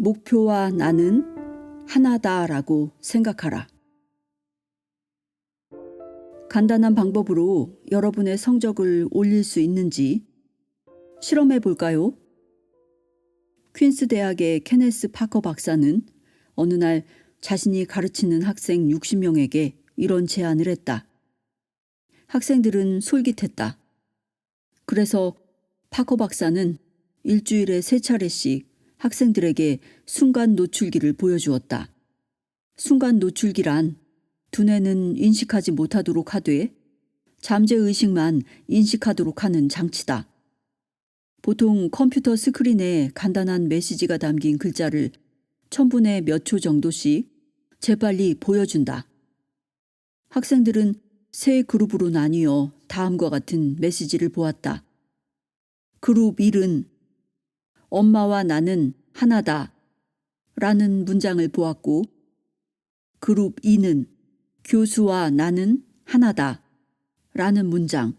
목표와 나는 하나다라고 생각하라. 간단한 방법으로 여러분의 성적을 올릴 수 있는지 실험해 볼까요? 퀸스 대학의 케네스 파커 박사는 어느 날 자신이 가르치는 학생 60명에게 이런 제안을 했다. 학생들은 솔깃했다. 그래서 파커 박사는 일주일에 3차례씩 학생들에게 순간 노출기를 보여주었다. 순간 노출기란 두뇌는 인식하지 못하도록 하되 잠재의식만 인식하도록 하는 장치다. 보통 컴퓨터 스크린에 간단한 메시지가 담긴 글자를 1000분의 몇 초 정도씩 재빨리 보여준다. 학생들은 세 그룹으로 나뉘어 다음과 같은 메시지를 보았다. 그룹 1은 엄마와 나는 하나다 라는 문장을 보았고, 그룹 2는 교수와 나는 하나다 라는 문장,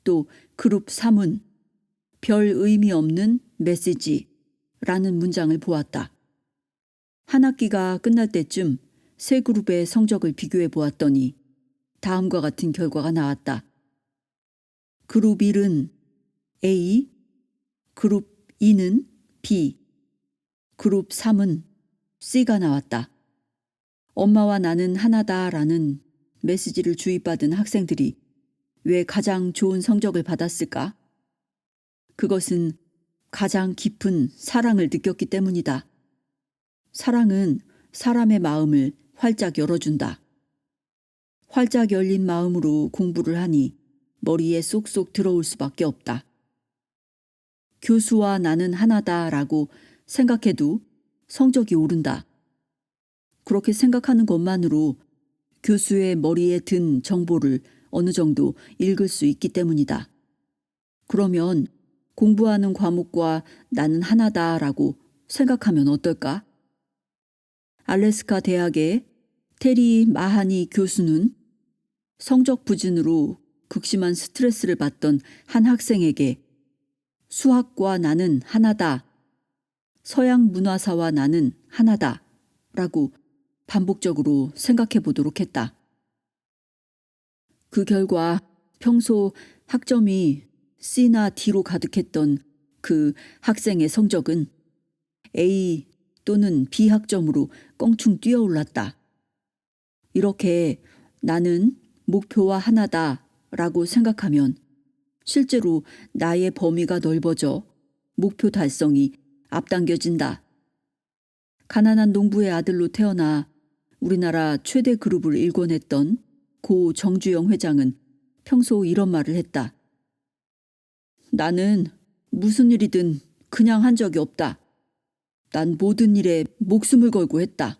또 그룹 3은 별 의미 없는 메시지 라는 문장을 보았다. 한 학기가 끝날 때쯤 세 그룹의 성적을 비교해 보았더니 다음과 같은 결과가 나왔다. 그룹 1은 A, 그룹 2는 B, 그룹 3은 C가 나왔다. 엄마와 나는 하나다 라는 메시지를 주입받은 학생들이 왜 가장 좋은 성적을 받았을까? 그것은 가장 깊은 사랑을 느꼈기 때문이다. 사랑은 사람의 마음을 활짝 열어준다. 활짝 열린 마음으로 공부를 하니 머리에 쏙쏙 들어올 수밖에 없다. 교수와 나는 하나다라고 생각해도 성적이 오른다. 그렇게 생각하는 것만으로 교수의 머리에 든 정보를 어느 정도 읽을 수 있기 때문이다. 그러면 공부하는 과목과 나는 하나다라고 생각하면 어떨까? 알래스카 대학의 테리 마하니 교수는 성적 부진으로 극심한 스트레스를 받던 한 학생에게 수학과 나는 하나다, 서양 문화사와 나는 하나다 라고 반복적으로 생각해 보도록 했다. 그 결과 평소 학점이 C나 D로 가득했던 그 학생의 성적은 A 또는 B 학점으로 껑충 뛰어올랐다. 이렇게 나는 목표와 하나다 라고 생각하면 실제로 나의 범위가 넓어져 목표 달성이 앞당겨진다. 가난한 농부의 아들로 태어나 우리나라 최대 그룹을 일궈냈던 고 정주영 회장은 평소 이런 말을 했다. 나는 무슨 일이든 그냥 한 적이 없다. 난 모든 일에 목숨을 걸고 했다.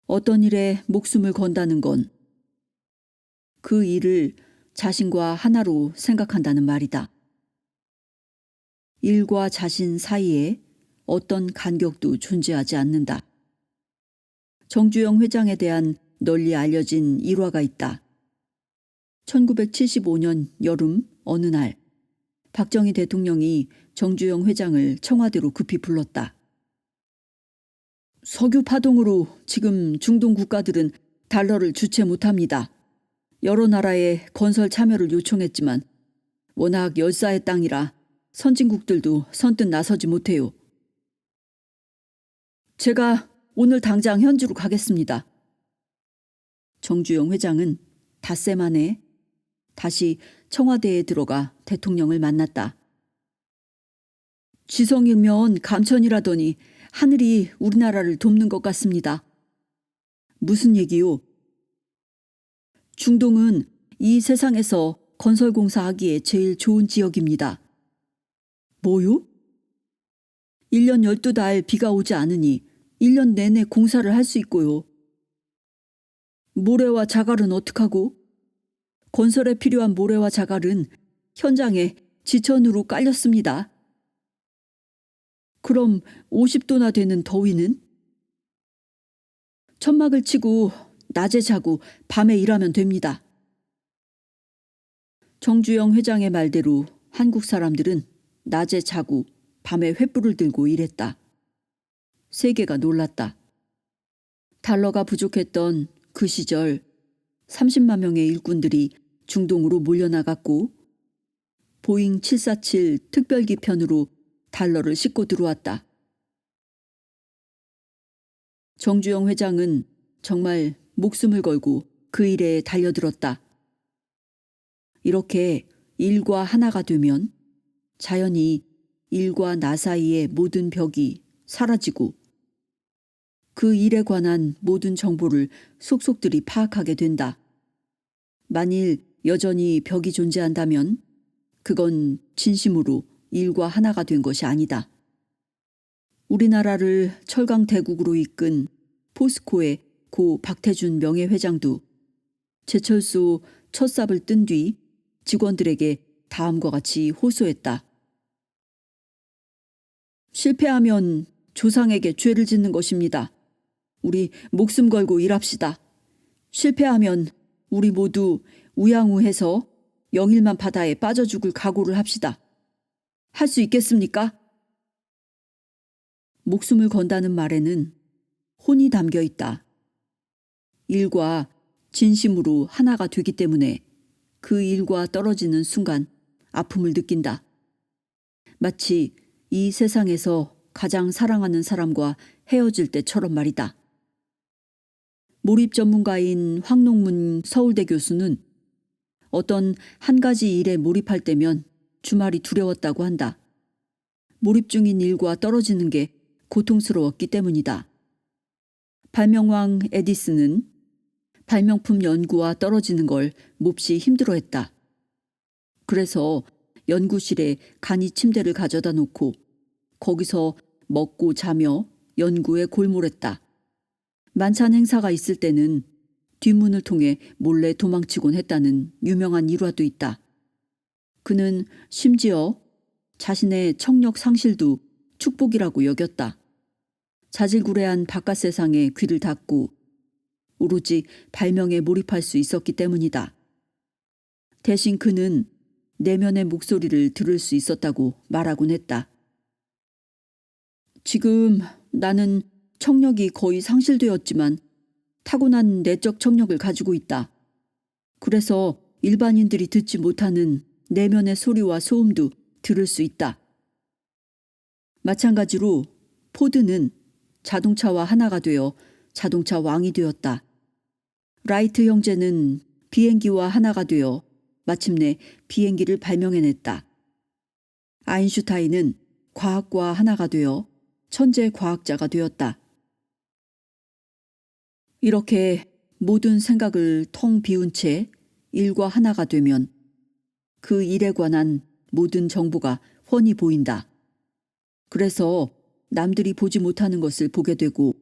어떤 일에 목숨을 건다는 건 그 일을 자신과 하나로 생각한다는 말이다. 일과 자신 사이에 어떤 간격도 존재하지 않는다. 정주영 회장에 대한 널리 알려진 일화가 있다. 1975년 여름 어느 날 박정희 대통령이 정주영 회장을 청와대로 급히 불렀다. 석유 파동으로 지금 중동 국가들은 달러를 주체 못합니다. 여러 나라의 건설 참여를 요청했지만 워낙 열사의 땅이라 선진국들도 선뜻 나서지 못해요. 제가 오늘 당장 현지로 가겠습니다. 정주영 회장은 닷새 만에 다시 청와대에 들어가 대통령을 만났다. 지성이면 감천이라더니 하늘이 우리나라를 돕는 것 같습니다. 무슨 얘기요? 중동은 이 세상에서 건설공사하기에 제일 좋은 지역입니다. 뭐요? 1년 12달 비가 오지 않으니 1년 내내 공사를 할 수 있고요. 모래와 자갈은 어떡하고? 건설에 필요한 모래와 자갈은 현장에 지천으로 깔렸습니다. 그럼 50도나 되는 더위는? 천막을 치고 낮에 자고 밤에 일하면 됩니다. 정주영 회장의 말대로 한국 사람들은 낮에 자고 밤에 횃불을 들고 일했다. 세계가 놀랐다. 달러가 부족했던 그 시절 30만 명의 일꾼들이 중동으로 몰려나갔고 보잉 747 특별기 편으로 달러를 싣고 들어왔다. 정주영 회장은 정말 목숨을 걸고 그 일에 달려들었다. 이렇게 일과 하나가 되면 자연히 일과 나 사이의 모든 벽이 사라지고 그 일에 관한 모든 정보를 속속들이 파악하게 된다. 만일 여전히 벽이 존재한다면 그건 진심으로 일과 하나가 된 것이 아니다. 우리나라를 철강 대국으로 이끈 포스코의 고 박태준 명예회장도 제철소 첫 삽을 뜬 뒤 직원들에게 다음과 같이 호소했다. 실패하면 조상에게 죄를 짓는 것입니다. 우리 목숨 걸고 일합시다. 실패하면 우리 모두 우양우해서 영일만 바다에 빠져 죽을 각오를 합시다. 할 수 있겠습니까? 목숨을 건다는 말에는 혼이 담겨 있다. 일과 진심으로 하나가 되기 때문에 그 일과 떨어지는 순간 아픔을 느낀다. 마치 이 세상에서 가장 사랑하는 사람과 헤어질 때처럼 말이다. 몰입 전문가인 황농문 서울대 교수는 어떤 한 가지 일에 몰입할 때면 주말이 두려웠다고 한다. 몰입 중인 일과 떨어지는 게 고통스러웠기 때문이다. 발명왕 에디슨은 발명품 연구와 떨어지는 걸 몹시 힘들어했다. 그래서 연구실에 간이 침대를 가져다 놓고 거기서 먹고 자며 연구에 골몰했다. 만찬 행사가 있을 때는 뒷문을 통해 몰래 도망치곤 했다는 유명한 일화도 있다. 그는 심지어 자신의 청력 상실도 축복이라고 여겼다. 자질구레한 바깥 세상에 귀를 닫고 오로지 발명에 몰입할 수 있었기 때문이다. 대신 그는 내면의 목소리를 들을 수 있었다고 말하곤 했다. 지금 나는 청력이 거의 상실되었지만 타고난 내적 청력을 가지고 있다. 그래서 일반인들이 듣지 못하는 내면의 소리와 소음도 들을 수 있다. 마찬가지로 포드는 자동차와 하나가 되어 자동차 왕이 되었다. 라이트 형제는 비행기와 하나가 되어 마침내 비행기를 발명해냈다. 아인슈타인은 과학과 하나가 되어 천재 과학자가 되었다. 이렇게 모든 생각을 텅 비운 채 일과 하나가 되면 그 일에 관한 모든 정보가 훤히 보인다. 그래서 남들이 보지 못하는 것을 보게 되고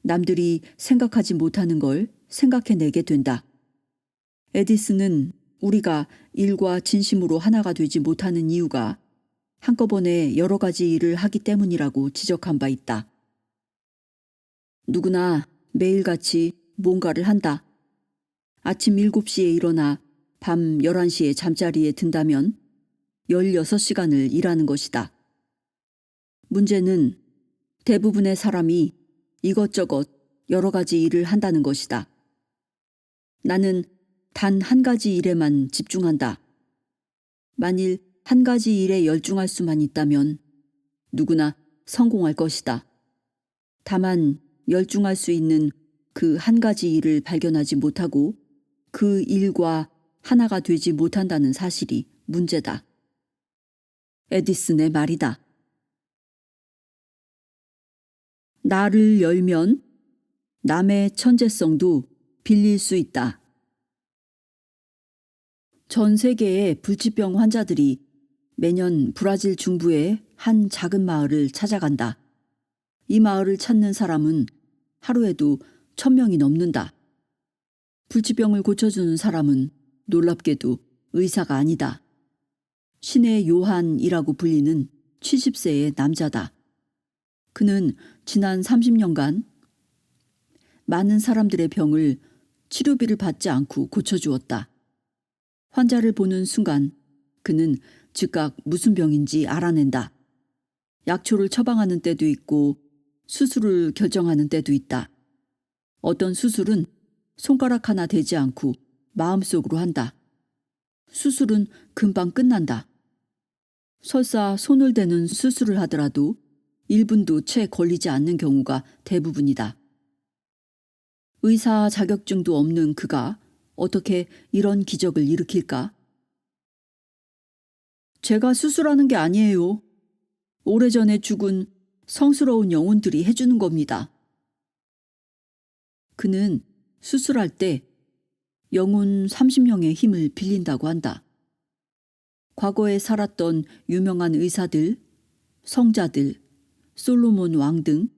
남들이 생각하지 못하는 걸 생각해내게 된다. 에디슨은 우리가 일과 진심으로 하나가 되지 못하는 이유가 한꺼번에 여러 가지 일을 하기 때문이라고 지적한 바 있다. 누구나 매일같이 뭔가를 한다. 아침 7시에 일어나 밤 11시에 잠자리에 든다면 16시간을 일하는 것이다. 문제는 대부분의 사람이 이것저것 여러 가지 일을 한다는 것이다. 나는 단 한 가지 일에만 집중한다. 만일 한 가지 일에 열중할 수만 있다면 누구나 성공할 것이다. 다만 열중할 수 있는 그 한 가지 일을 발견하지 못하고 그 일과 하나가 되지 못한다는 사실이 문제다. 에디슨의 말이다. 나를 열면 남의 천재성도 빌릴 수 있다. 전 세계의 불치병 환자들이 매년 브라질 중부의 한 작은 마을을 찾아간다. 이 마을을 찾는 사람은 하루에도 1000명이 넘는다. 불치병을 고쳐주는 사람은 놀랍게도 의사가 아니다. 신의 요한이라고 불리는 70세의 남자다. 그는 지난 30년간 많은 사람들의 병을 치료비를 받지 않고 고쳐주었다. 환자를 보는 순간 그는 즉각 무슨 병인지 알아낸다. 약초를 처방하는 때도 있고 수술을 결정하는 때도 있다. 어떤 수술은 손가락 하나 대지 않고 마음속으로 한다. 수술은 금방 끝난다. 설사 손을 대는 수술을 하더라도 1분도 채 걸리지 않는 경우가 대부분이다. 의사 자격증도 없는 그가 어떻게 이런 기적을 일으킬까? 제가 수술하는 게 아니에요. 오래전에 죽은 성스러운 영혼들이 해주는 겁니다. 그는 수술할 때 영혼 30명의 힘을 빌린다고 한다. 과거에 살았던 유명한 의사들, 성자들, 솔로몬 왕 등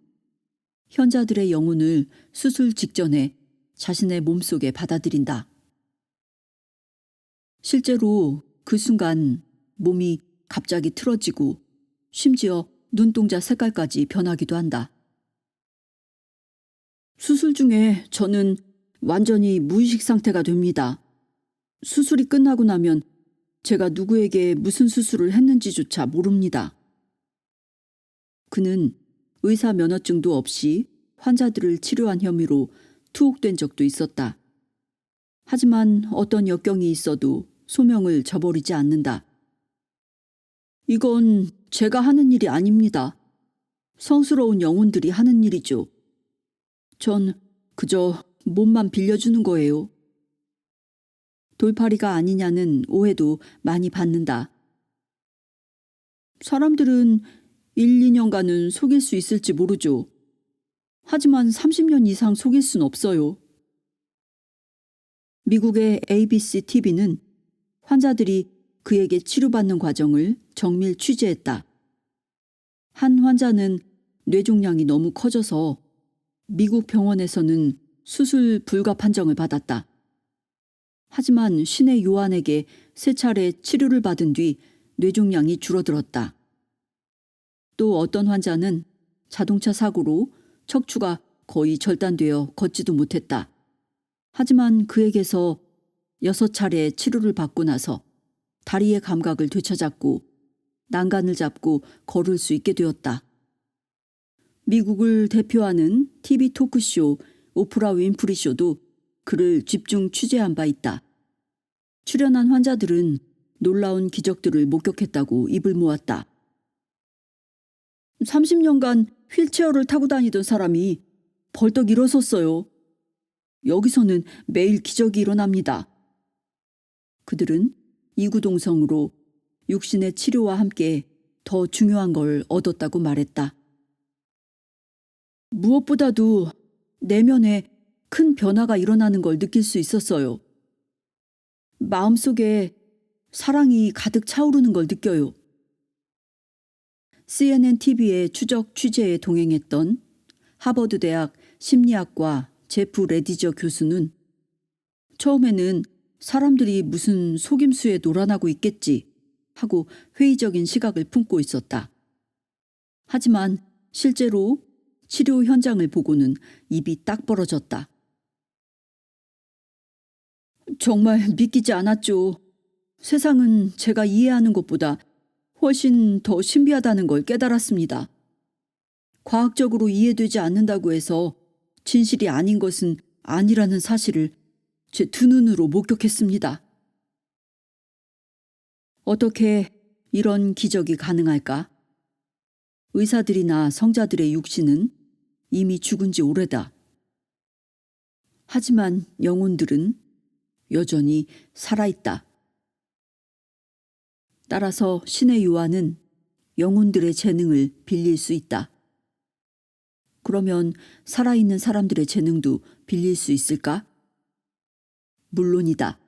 현자들의 영혼을 수술 직전에 자신의 몸속에 받아들인다. 실제로 그 순간 몸이 갑자기 틀어지고 심지어 눈동자 색깔까지 변하기도 한다. 수술 중에 저는 완전히 무의식 상태가 됩니다. 수술이 끝나고 나면 제가 누구에게 무슨 수술을 했는지조차 모릅니다. 그는 의사 면허증도 없이 환자들을 치료한 혐의로 투옥된 적도 있었다. 하지만 어떤 역경이 있어도 소명을 저버리지 않는다. 이건 제가 하는 일이 아닙니다. 성스러운 영혼들이 하는 일이죠. 전 그저 몸만 빌려주는 거예요. 돌팔이가 아니냐는 오해도 많이 받는다. 사람들은 1, 2년간은 속일 수 있을지 모르죠. 하지만 30년 이상 속일 순 없어요. 미국의 ABC TV는 환자들이 그에게 치료받는 과정을 정밀 취재했다. 한 환자는 뇌종양이 너무 커져서 미국 병원에서는 수술 불가 판정을 받았다. 하지만 신의 요한에게 3차례 치료를 받은 뒤 뇌종양이 줄어들었다. 또 어떤 환자는 자동차 사고로 척추가 거의 절단되어 걷지도 못했다. 하지만 그에게서 6차례 치료를 받고 나서 다리의 감각을 되찾았고 난간을 잡고 걸을 수 있게 되었다. 미국을 대표하는 TV 토크쇼 오프라 윈프리 쇼도 그를 집중 취재한 바 있다. 출연한 환자들은 놀라운 기적들을 목격했다고 입을 모았다. 30년간 휠체어를 타고 다니던 사람이 벌떡 일어섰어요. 여기서는 매일 기적이 일어납니다. 그들은 이구동성으로 육신의 치료와 함께 더 중요한 걸 얻었다고 말했다. 무엇보다도 내면에 큰 변화가 일어나는 걸 느낄 수 있었어요. 마음속에 사랑이 가득 차오르는 걸 느껴요. CNN TV의 추적 취재에 동행했던 하버드 대학 심리학과 제프 레디저 교수는 처음에는 사람들이 무슨 속임수에 놀아나고 있겠지 하고 회의적인 시각을 품고 있었다. 하지만 실제로 치료 현장을 보고는 입이 딱 벌어졌다. 정말 믿기지 않았죠. 세상은 제가 이해하는 것보다 훨씬 더 신비하다는 걸 깨달았습니다. 과학적으로 이해되지 않는다고 해서 진실이 아닌 것은 아니라는 사실을 제 두 눈으로 목격했습니다. 어떻게 이런 기적이 가능할까? 의사들이나 성자들의 육신은 이미 죽은 지 오래다. 하지만 영혼들은 여전히 살아있다. 따라서 신의 요한은 영혼들의 재능을 빌릴 수 있다. 그러면 살아있는 사람들의 재능도 빌릴 수 있을까? 물론이다.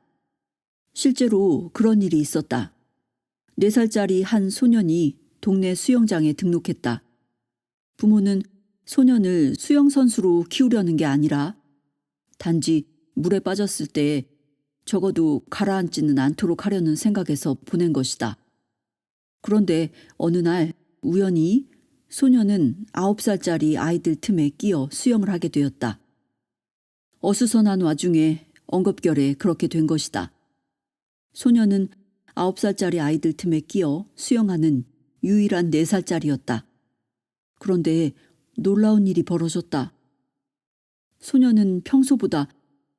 실제로 그런 일이 있었다. 4살짜리 한 소년이 동네 수영장에 등록했다. 부모는 소년을 수영선수로 키우려는 게 아니라 단지 물에 빠졌을 때 적어도 가라앉지는 않도록 하려는 생각에서 보낸 것이다. 그런데 어느 날 우연히 소년은 9살짜리 아이들 틈에 끼어 수영을 하게 되었다. 어수선한 와중에 엉겁결에 그렇게 된 것이다. 소년은 9살짜리 아이들 틈에 끼어 수영하는 유일한 4살짜리였다. 그런데 놀라운 일이 벌어졌다. 소녀는 평소보다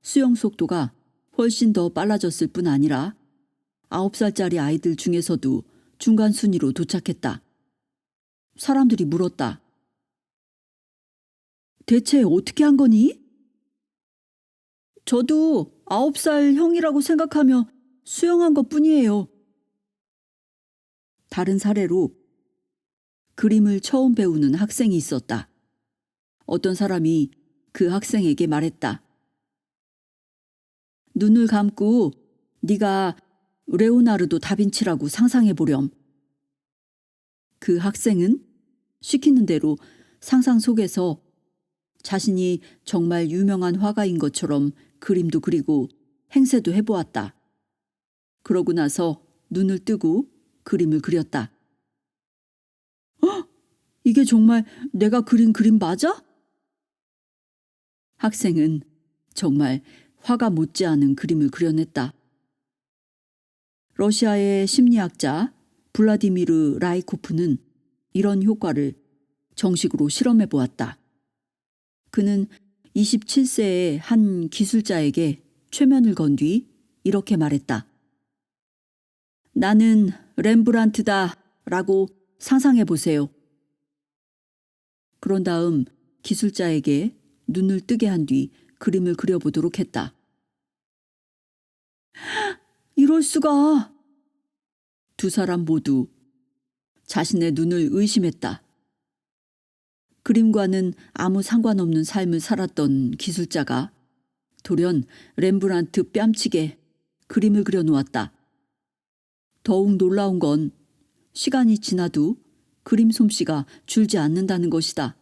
수영 속도가 훨씬 더 빨라졌을 뿐 아니라 9살짜리 아이들 중에서도 중간 순위로 도착했다. 사람들이 물었다. 대체 어떻게 한 거니? 저도 9살 형이라고 생각하며 수영한 것뿐이에요. 다른 사례로 그림을 처음 배우는 학생이 있었다. 어떤 사람이 그 학생에게 말했다. 눈을 감고 네가 레오나르도 다빈치라고 상상해 보렴. 그 학생은 시키는 대로 상상 속에서 자신이 정말 유명한 화가인 것처럼 그림도 그리고 행세도 해보았다. 그러고 나서 눈을 뜨고 그림을 그렸다. 이게 정말 내가 그린 그림 맞아? 학생은 정말 화가 못지않은 그림을 그려냈다. 러시아의 심리학자 블라디미르 라이코프는 이런 효과를 정식으로 실험해 보았다. 그는 27세의 한 기술자에게 최면을 건 뒤 이렇게 말했다. 나는 렘브란트다 라고 상상해 보세요. 그런 다음 기술자에게 눈을 뜨게 한 뒤 그림을 그려보도록 했다. 이럴 수가! 두 사람 모두 자신의 눈을 의심했다. 그림과는 아무 상관없는 삶을 살았던 기술자가 돌연 렘브란트 뺨치게 그림을 그려놓았다. 더욱 놀라운 건 시간이 지나도 그림 솜씨가 줄지 않는다는 것이다.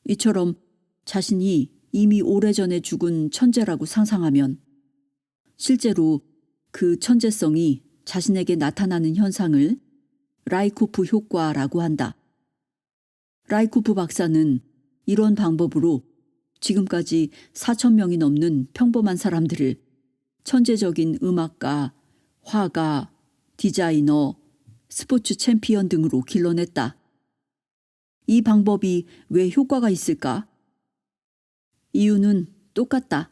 이처럼 자신이 이미 오래전에 죽은 천재라고 상상하면 실제로 그 천재성이 자신에게 나타나는 현상을 라이코프 효과라고 한다. 라이코프 박사는 이런 방법으로 지금까지 4,000명이 넘는 평범한 사람들을 천재적인 음악가, 화가, 디자이너, 스포츠 챔피언 등으로 길러냈다. 이 방법이 왜 효과가 있을까? 이유는 똑같다.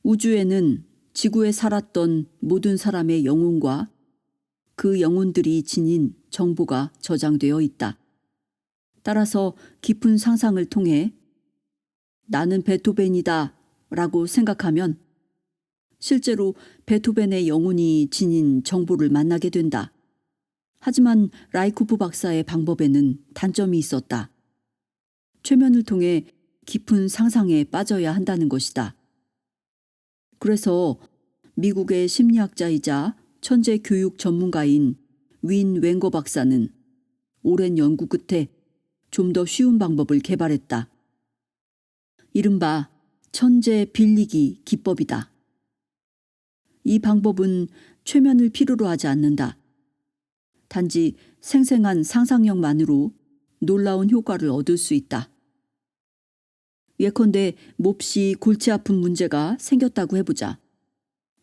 우주에는 지구에 살았던 모든 사람의 영혼과 그 영혼들이 지닌 정보가 저장되어 있다. 따라서 깊은 상상을 통해 나는 베토벤이다 라고 생각하면 실제로 베토벤의 영혼이 지닌 정보를 만나게 된다. 하지만 라이코프 박사의 방법에는 단점이 있었다. 최면을 통해 깊은 상상에 빠져야 한다는 것이다. 그래서 미국의 심리학자이자 천재 교육 전문가인 윈 웬거 박사는 오랜 연구 끝에 좀 더 쉬운 방법을 개발했다. 이른바 천재 빌리기 기법이다. 이 방법은 최면을 필요로 하지 않는다. 단지 생생한 상상력만으로 놀라운 효과를 얻을 수 있다. 예컨대 몹시 골치 아픈 문제가 생겼다고 해보자.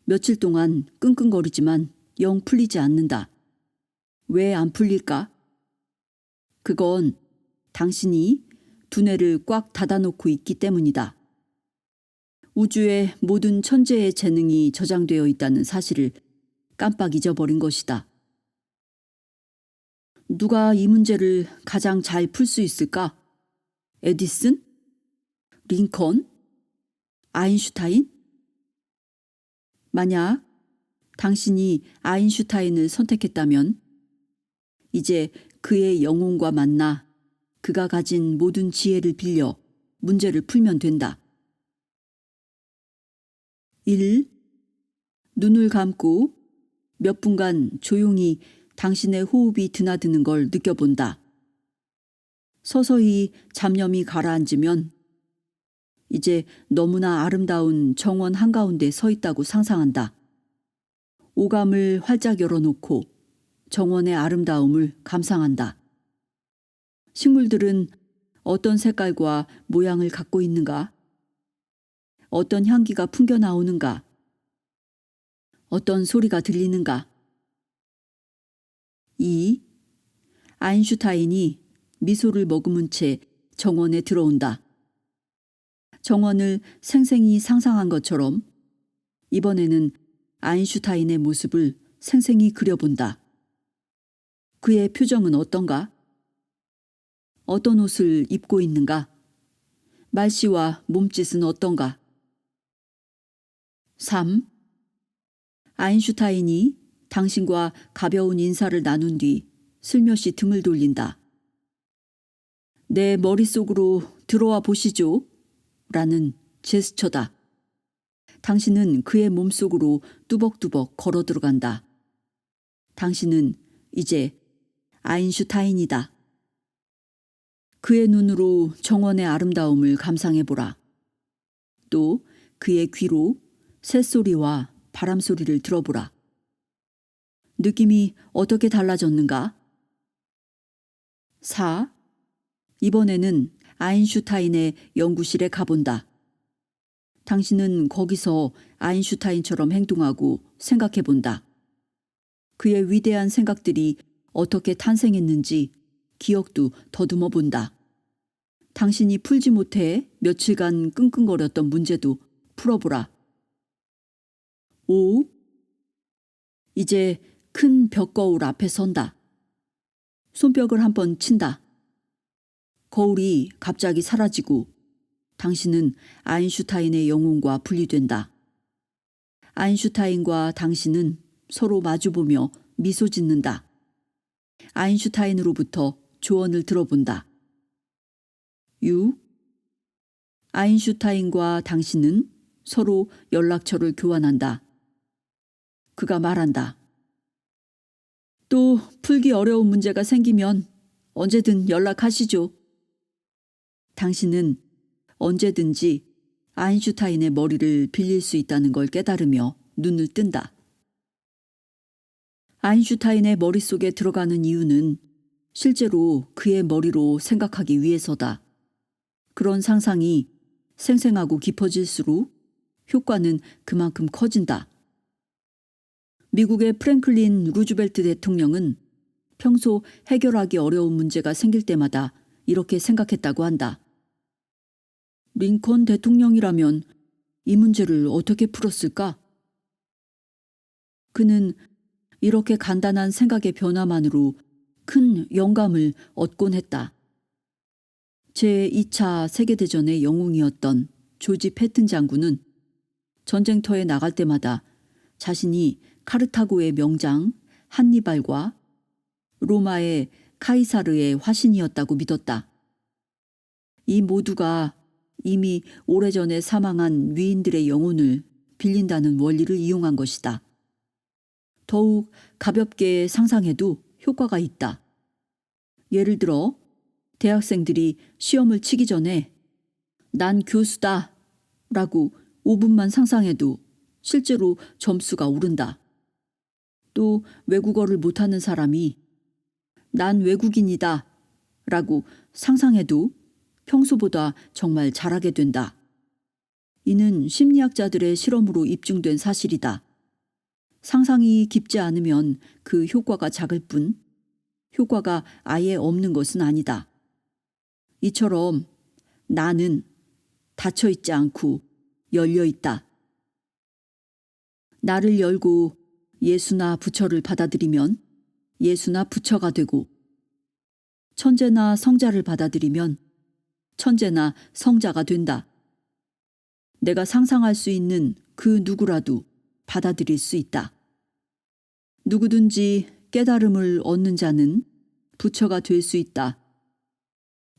며칠 동안 끙끙거리지만 영 풀리지 않는다. 왜 안 풀릴까? 그건 당신이 두뇌를 꽉 닫아놓고 있기 때문이다. 우주의 모든 천재의 재능이 저장되어 있다는 사실을 깜빡 잊어버린 것이다. 누가 이 문제를 가장 잘 풀 수 있을까? 에디슨? 링컨? 아인슈타인? 만약 당신이 아인슈타인을 선택했다면 이제 그의 영혼과 만나 그가 가진 모든 지혜를 빌려 문제를 풀면 된다. 1. 눈을 감고 몇 분간 조용히 당신의 호흡이 드나드는 걸 느껴본다. 서서히 잡념이 가라앉으면 이제 너무나 아름다운 정원 한가운데 서 있다고 상상한다. 오감을 활짝 열어놓고 정원의 아름다움을 감상한다. 식물들은 어떤 색깔과 모양을 갖고 있는가? 어떤 향기가 풍겨나오는가? 어떤 소리가 들리는가? 2. 아인슈타인이 미소를 머금은 채 정원에 들어온다. 정원을 생생히 상상한 것처럼 이번에는 아인슈타인의 모습을 생생히 그려본다. 그의 표정은 어떤가? 어떤 옷을 입고 있는가? 말씨와 몸짓은 어떤가? 3. 아인슈타인이 당신과 가벼운 인사를 나눈 뒤 슬며시 등을 돌린다. 내 머릿속으로 들어와 보시죠. 라는 제스처다. 당신은 그의 몸속으로 뚜벅뚜벅 걸어 들어간다. 당신은 이제 아인슈타인이다. 그의 눈으로 정원의 아름다움을 감상해보라. 또 그의 귀로 새소리와 바람소리를 들어보라. 느낌이 어떻게 달라졌는가? 4. 이번에는 아인슈타인의 연구실에 가본다. 당신은 거기서 아인슈타인처럼 행동하고 생각해본다. 그의 위대한 생각들이 어떻게 탄생했는지 기억도 더듬어 본다. 당신이 풀지 못해 며칠간 끙끙거렸던 문제도 풀어보라. 5. 이제 큰 벽거울 앞에 선다. 손뼉을 한번 친다. 거울이 갑자기 사라지고 당신은 아인슈타인의 영혼과 분리된다. 아인슈타인과 당신은 서로 마주보며 미소 짓는다. 아인슈타인으로부터 조언을 들어본다. 6. 아인슈타인과 당신은 서로 연락처를 교환한다. 그가 말한다. 또 풀기 어려운 문제가 생기면 언제든 연락하시죠. 당신은 언제든지 아인슈타인의 머리를 빌릴 수 있다는 걸 깨달으며 눈을 뜬다. 아인슈타인의 머릿속에 들어가는 이유는 실제로 그의 머리로 생각하기 위해서다. 그런 상상이 생생하고 깊어질수록 효과는 그만큼 커진다. 미국의 프랭클린 루즈벨트 대통령은 평소 해결하기 어려운 문제가 생길 때마다 이렇게 생각했다고 한다. 링컨 대통령이라면 이 문제를 어떻게 풀었을까? 그는 이렇게 간단한 생각의 변화만으로 큰 영감을 얻곤 했다. 제2차 세계대전의 영웅이었던 조지 패튼 장군은 전쟁터에 나갈 때마다 자신이 카르타고의 명장 한니발과 로마의 카이사르의 화신이었다고 믿었다. 이 모두가 이미 오래전에 사망한 위인들의 영혼을 빌린다는 원리를 이용한 것이다. 더욱 가볍게 상상해도 효과가 있다. 예를 들어 대학생들이 시험을 치기 전에 난 교수다 라고 5분만 상상해도 실제로 점수가 오른다. 또 외국어를 못하는 사람이 난 외국인이다 라고 상상해도 평소보다 정말 잘하게 된다. 이는 심리학자들의 실험으로 입증된 사실이다. 상상이 깊지 않으면 그 효과가 작을 뿐 효과가 아예 없는 것은 아니다. 이처럼 나는 닫혀 있지 않고 열려 있다. 나를 열고 예수나 부처를 받아들이면 예수나 부처가 되고 천재나 성자를 받아들이면 천재나 성자가 된다. 내가 상상할 수 있는 그 누구라도 받아들일 수 있다. 누구든지 깨달음을 얻는 자는 부처가 될 수 있다.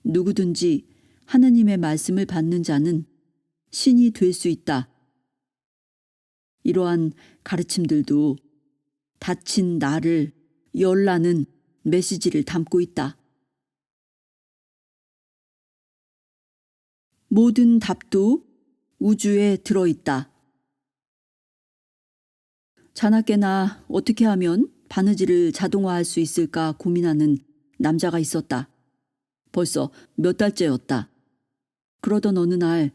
누구든지 하느님의 말씀을 받는 자는 신이 될 수 있다. 이러한 가르침들도 닫힌 나를 열라는 메시지를 담고 있다. 모든 답도 우주에 들어있다. 자나깨나 어떻게 하면 바느질을 자동화할 수 있을까 고민하는 남자가 있었다. 벌써 몇 달째였다. 그러던 어느 날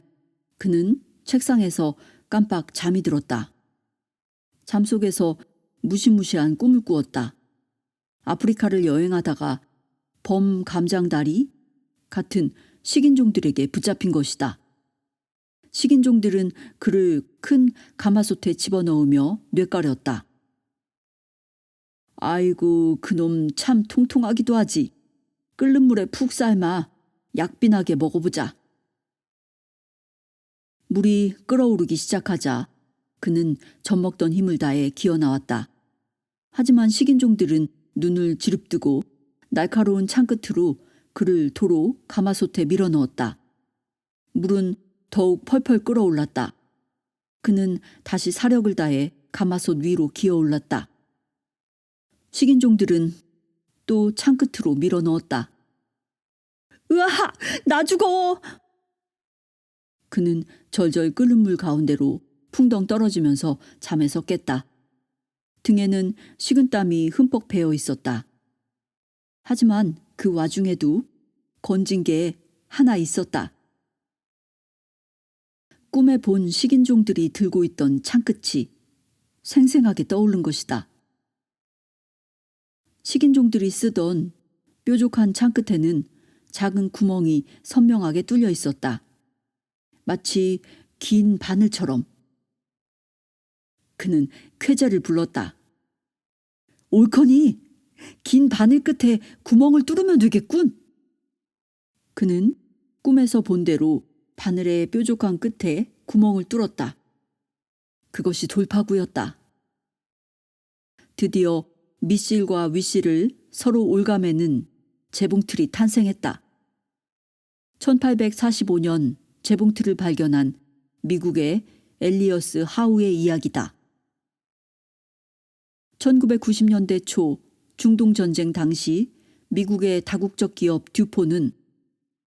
그는 책상에서 깜빡 잠이 들었다. 잠속에서 무시무시한 꿈을 꾸었다. 아프리카를 여행하다가 범감장다리 같은 식인종들에게 붙잡힌 것이다. 식인종들은 그를 큰 가마솥에 집어넣으며 뇌까렸다. 아이고, 그놈 참 통통하기도 하지. 끓는 물에 푹 삶아 약빈하게 먹어보자. 물이 끓어오르기 시작하자 그는 젖먹던 힘을 다해 기어나왔다. 하지만 식인종들은 눈을 지릅뜨고 날카로운 창끝으로 그를 도로 가마솥에 밀어넣었다. 물은 더욱 펄펄 끓어올랐다. 그는 다시 사력을 다해 가마솥 위로 기어올랐다. 식인종들은 또 창끝으로 밀어넣었다. 으아! 나 죽어! 그는 절절 끓는 물 가운데로 풍덩 떨어지면서 잠에서 깼다. 등에는 식은땀이 흠뻑 배어 있었다. 하지만 그 와중에도 건진 게 하나 있었다. 꿈에 본 식인종들이 들고 있던 창끝이 생생하게 떠오른 것이다. 식인종들이 쓰던 뾰족한 창끝에는 작은 구멍이 선명하게 뚫려 있었다. 마치 긴 바늘처럼. 그는 쾌재를 불렀다. 옳거니 긴 바늘 끝에 구멍을 뚫으면 되겠군. 그는 꿈에서 본 대로 바늘의 뾰족한 끝에 구멍을 뚫었다. 그것이 돌파구였다. 드디어 밑실과 윗실을 서로 올가매는 재봉틀이 탄생했다. 1845년 재봉틀을 발견한 미국의 엘리어스 하우의 이야기다. 1990년대 초 중동전쟁 당시 미국의 다국적 기업 듀포는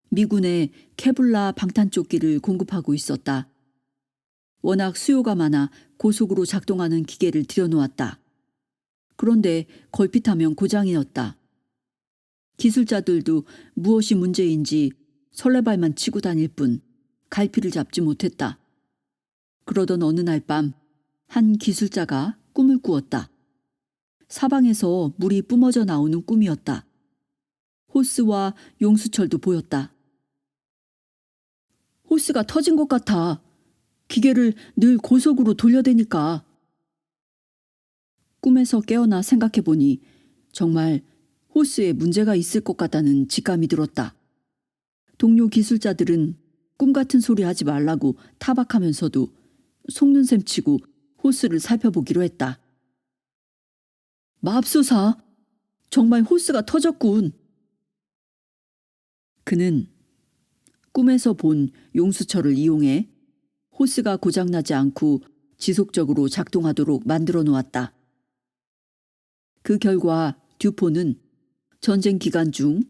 미군의 케블라 방탄조끼를 공급하고 있었다. 워낙 수요가 많아 고속으로 작동하는 기계를 들여놓았다. 그런데 걸핏하면 고장이었다. 기술자들도 무엇이 문제인지 설레발만 치고 다닐 뿐 갈피를 잡지 못했다. 그러던 어느 날 밤 한 기술자가 꿈을 꾸었다. 사방에서 물이 뿜어져 나오는 꿈이었다. 호스와 용수철도 보였다. 호스가 터진 것 같아. 기계를 늘 고속으로 돌려대니까. 꿈에서 깨어나 생각해보니 정말 호스에 문제가 있을 것 같다는 직감이 들었다. 동료 기술자들은 꿈 같은 소리 하지 말라고 타박하면서도 속는 셈 치고 호스를 살펴보기로 했다. 맙소사, 정말 호스가 터졌군. 그는 꿈에서 본 용수철을 이용해 호스가 고장나지 않고 지속적으로 작동하도록 만들어 놓았다. 그 결과 듀포는 전쟁 기간 중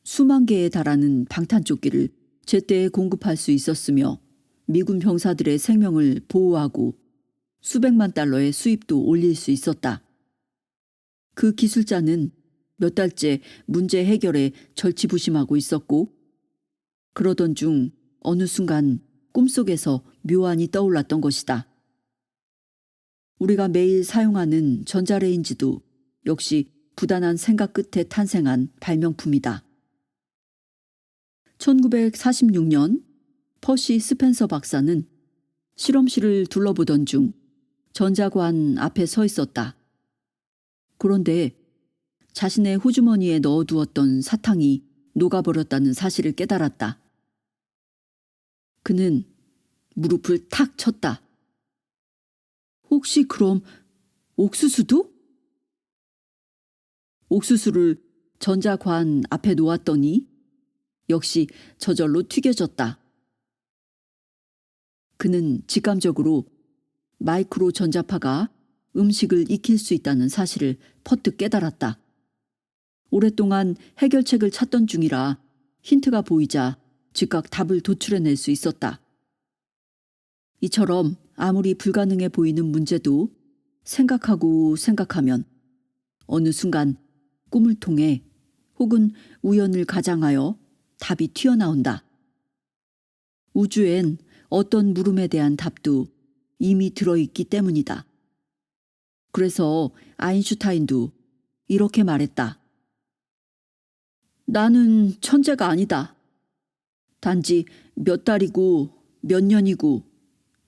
수만 개에 달하는 방탄조끼를 제때에 공급할 수 있었으며 미군 병사들의 생명을 보호하고 수백만 달러의 수입도 올릴 수 있었다. 그 기술자는 몇 달째 문제 해결에 절치부심하고 있었고 그러던 중 어느 순간 꿈속에서 묘안이 떠올랐던 것이다. 우리가 매일 사용하는 전자레인지도 역시 부단한 생각 끝에 탄생한 발명품이다. 1946년 퍼시 스펜서 박사는 실험실을 둘러보던 중 전자관 앞에 서 있었다. 그런데 자신의 호주머니에 넣어두었던 사탕이 녹아버렸다는 사실을 깨달았다. 그는 무릎을 탁 쳤다. 혹시 그럼 옥수수도? 옥수수를 전자관 앞에 놓았더니 역시 저절로 튀겨졌다. 그는 직감적으로 마이크로 전자파가 음식을 익힐 수 있다는 사실을 퍼뜩 깨달았다. 오랫동안 해결책을 찾던 중이라 힌트가 보이자 즉각 답을 도출해낼 수 있었다. 이처럼 아무리 불가능해 보이는 문제도 생각하고 생각하면 어느 순간 꿈을 통해 혹은 우연을 가장하여 답이 튀어나온다. 우주엔 어떤 물음에 대한 답도 이미 들어있기 때문이다. 그래서 아인슈타인도 이렇게 말했다. 나는 천재가 아니다. 단지 몇 달이고 몇 년이고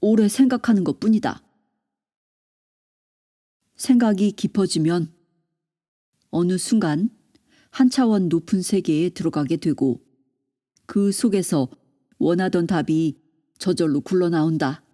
오래 생각하는 것뿐이다. 생각이 깊어지면 어느 순간 한 차원 높은 세계에 들어가게 되고 그 속에서 원하던 답이 저절로 굴러나온다.